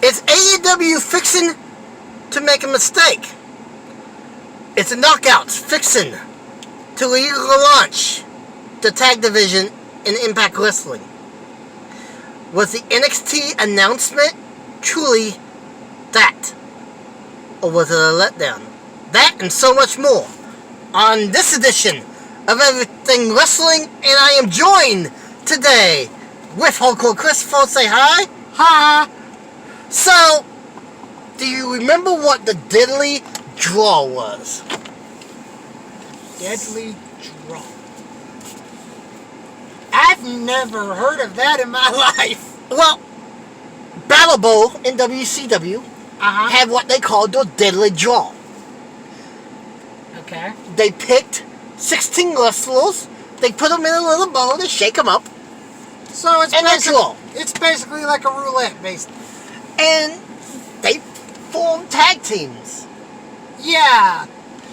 Is AEW fixing to make a mistake? It's a Knockouts fixing to launch the tag division in Impact Wrestling. Was the NXT announcement truly that? Or was it a letdown? That and so much more on this edition of Everything Wrestling, and I am joined today with Hulk Christopher. Say hi. Hi. So, do you remember what the Deadly Draw was? Deadly Draw. I've never heard of that in my life. Well, Battle Bowl in WCW had what they called the Deadly Draw. Okay. They picked 16 wrestlers, they put them in a little bowl, they shake them up, So it's and that's all. It's basically like a roulette, basically. And they formed tag teams. Yeah.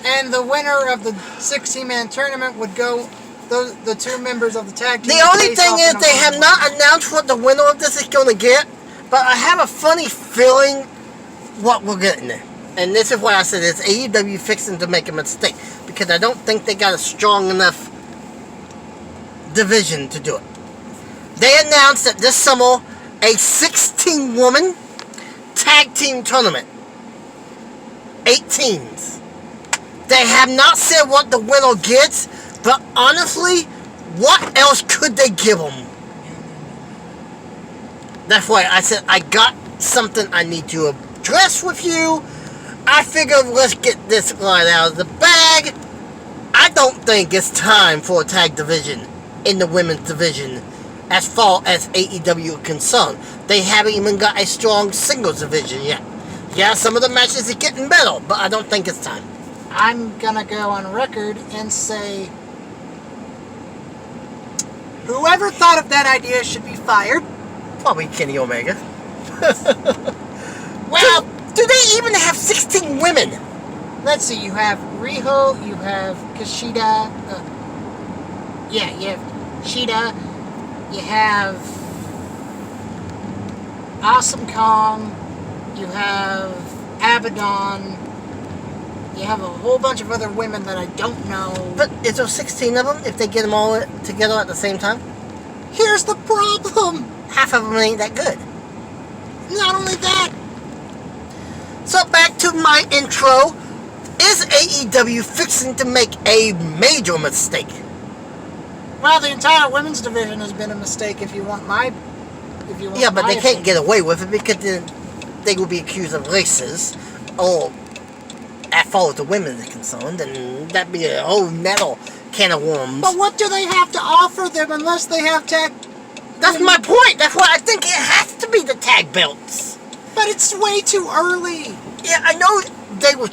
And the winner of the 16-man tournament would go. The two members of the tag team. The only thing is they have not announced what the winner of this is going to get, but I have a funny feeling what we're getting there. And this is why I said it's AEW fixing to make a mistake, because I don't think they got a strong enough division to do it. They announced that this summer a 16-woman tag team tournament. 8 teams. They have not said what the winner gets, but honestly, what else could they give them? That's why I said I got something I need to address with you. I figured let's get this line out of the bag. I don't think it's time for a tag division in the women's division as far as AEW is concerned. They haven't even got a strong singles division yet. Yeah, some of the matches are getting better, but I don't think it's time. I'm gonna go on record and say whoever thought of that idea should be fired. Probably Kenny Omega. Well, do they even have 16 women? let's see. You have Riho. You have Kushida. You have Shida. You have Awesome Kong. You have Abaddon. You have a whole bunch of other women that I don't know. But is there 16 of them if they get them all together at the same time? Here's the problem. Half of them ain't that good. Not only that. So back to my intro. Is AEW fixing to make a major mistake? Well, the entire women's division has been a mistake. Yeah, but they can't get away with it because then they will be accused of racist, or as far as the women are concerned, and that'd be a whole metal can of worms. But what do they have to offer them unless they have tag? That's my point. That's why I think it has to be the tag belts. But it's way too early. Yeah, I know they were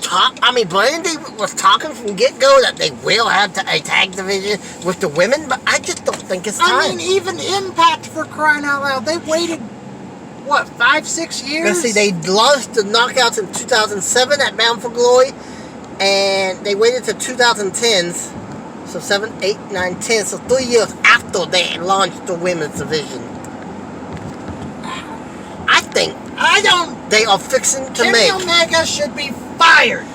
Brandy was talking from get-go that they will have a tag division with the women, but I just don't think it's time. I mean, even Impact, for crying out loud, they waited, 5-6 years? Let's see, they launched the Knockouts in 2007 at Bound for Glory, and they waited to 2010s, so 7, 8, 9, 10, so 3 years after they launched the women's division. I think they are fixing to Kenny Omega should be fired.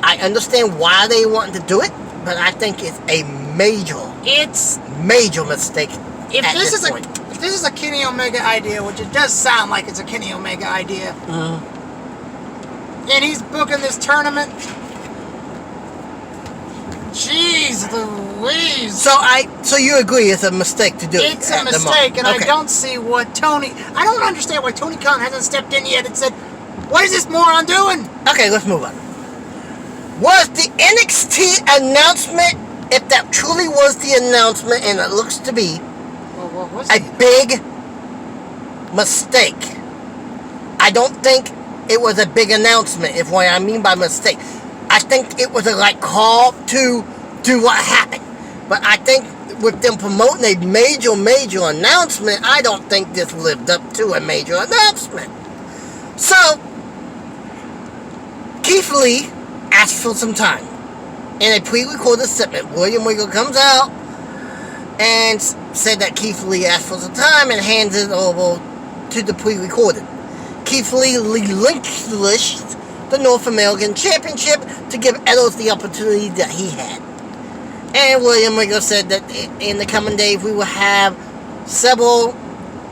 I understand why they want to do it, but I think it's a major mistake. If this is a Kenny Omega idea, which it does sound like it's a Kenny Omega idea, and he's booking this tournament, jeez Louise. So you agree it's a mistake to do it? It's a mistake, and okay. I don't see what I don't understand why Tony Khan hasn't stepped in yet and said, what is this moron doing? Okay, let's move on. Was the NXT announcement, if that truly was the announcement, and it looks to be, a big mistake? I don't think it was a big announcement, if what I mean by mistake. I think it was a call to do what happened. But I think with them promoting a major announcement, I don't think this lived up to a major announcement. So, Keith Lee asked for some time. In a pre-recorded segment, William Regal comes out and said that Keith Lee asked for some time and hands it over to the pre-recorded. Keith Lee relinquished the North American Championship to give Eddles the opportunity that he had. And William Regal said that in the coming days we will have several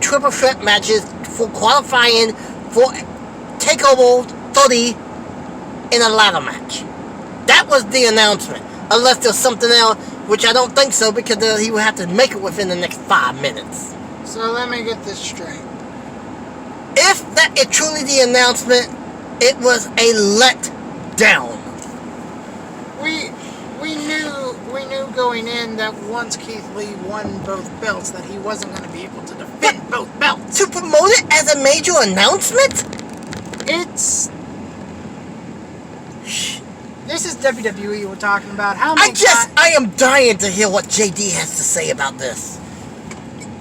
triple threat matches for qualifying for TakeOver 30 in a ladder match. That was the announcement. Unless there's something else, which I don't think so, because he will have to make it within the next 5 minutes. So let me get this straight. If that is truly the announcement, it was a letdown. We knew going in that once Keith Lee won both belts that he wasn't going to be able to defend both belts. To promote it as a major announcement? This is WWE we're talking about. How many I am dying to hear what JD has to say about this.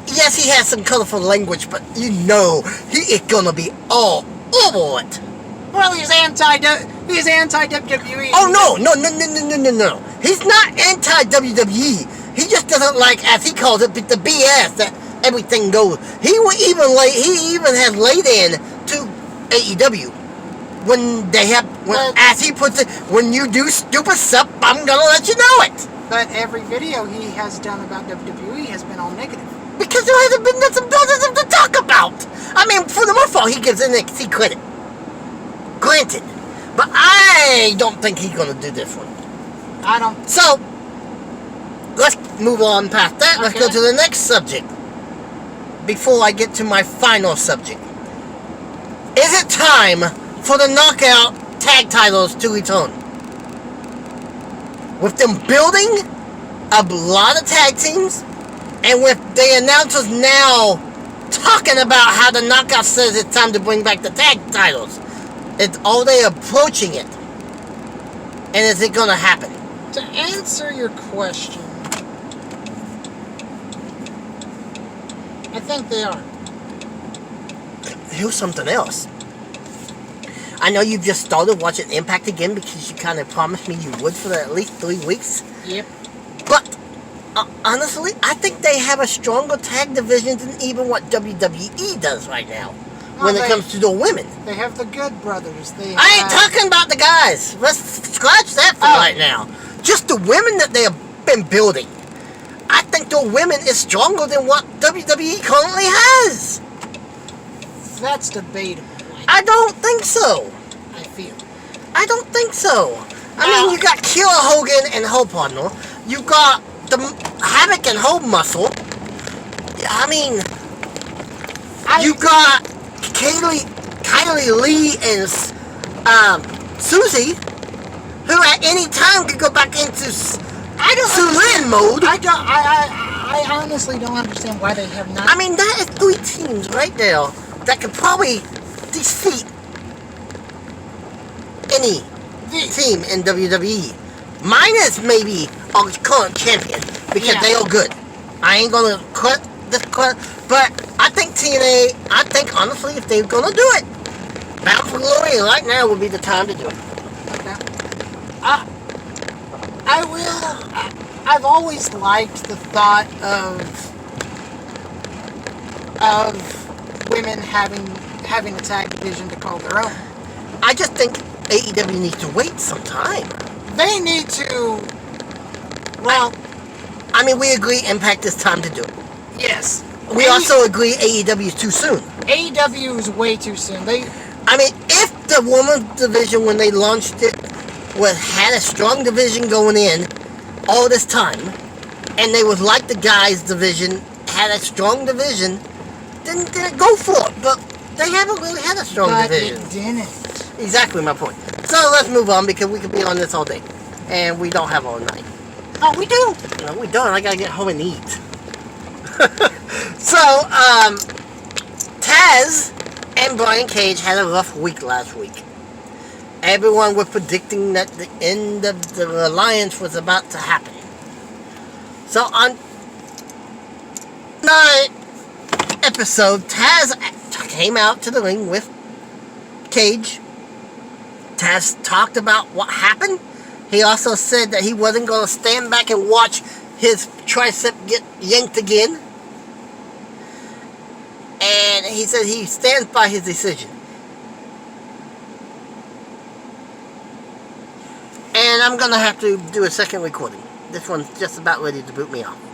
Yes, he has some colorful language, but you know he is gonna be all over it. Well, he's anti-WWE. Oh no. He's not anti-WWE. He just doesn't like, as he calls it, the BS that everything goes. He even has laid in to AEW. As he puts it, when you do stupid stuff, I'm gonna let you know it. But every video he has done about WWE has been all negative. Because there hasn't been nothing positive to talk about. I mean, for the most part, he gives NXT credit. Granted. But I don't think he's gonna do this one. I don't. So, let's move on past that. Let's go to the next subject. Before I get to my final subject. Is it time for the Knockout tag titles to return? With them building a lot of tag teams, and with the announcers now talking about how the Knockout says it's time to bring back the tag titles, are they approaching it? And is it going to happen? To answer your question, I think they are. Here's something else. I know you've just started watching Impact again because you kind of promised me you would for at least 3 weeks. Yep. But, honestly, I think they have a stronger tag division than even what WWE does right now. When it comes to the women. They have the Good Brothers. I ain't talking about the guys. Let's scratch that for right now. Just the women that they have been building. I think the women is stronger than what WWE currently has. That's debatable. I don't think so. I don't think so. I mean, you got Killer Hogan and her partner. You got the Havoc and her muscle. I mean, you got Kylie Lee and Susie, who at any time could go back into Suzanne mode. I honestly don't understand why they have not. I mean, that is 3 teams right there that could probably defeat any team in WWE. Minus maybe our current champion, because they are good. I ain't gonna cut this cut, but I think TNA, honestly, if they're gonna do it, Bound for Glory right now would be the time to do it. Okay. I will. I've always liked the thought of women having a tag division to call their own. I just think AEW needs to wait some time. They need to. Well, I mean, we agree Impact is time to do it. Yes. We also agree AEW is too soon. AEW is way too soon. I mean, if the women's division, when they launched it, had a strong division going in all this time, and they was like the guys' division, had a strong division, then go for it. But they haven't really had a strong division. It didn't. Exactly my point. So let's move on, because we could be on this all day. And we don't have all night. Oh, we do. No, we don't. I gotta get home and eat. So, Taz and Brian Cage had a rough week last week. Everyone was predicting that the end of the alliance was about to happen. So on night episode, Taz came out to the ring with Cage. Taz talked about what happened. He also said that he wasn't going to stand back and watch his tricep get yanked again. And he said he stands by his decision. And I'm gonna have to do a second recording. This one's just about ready to boot me off.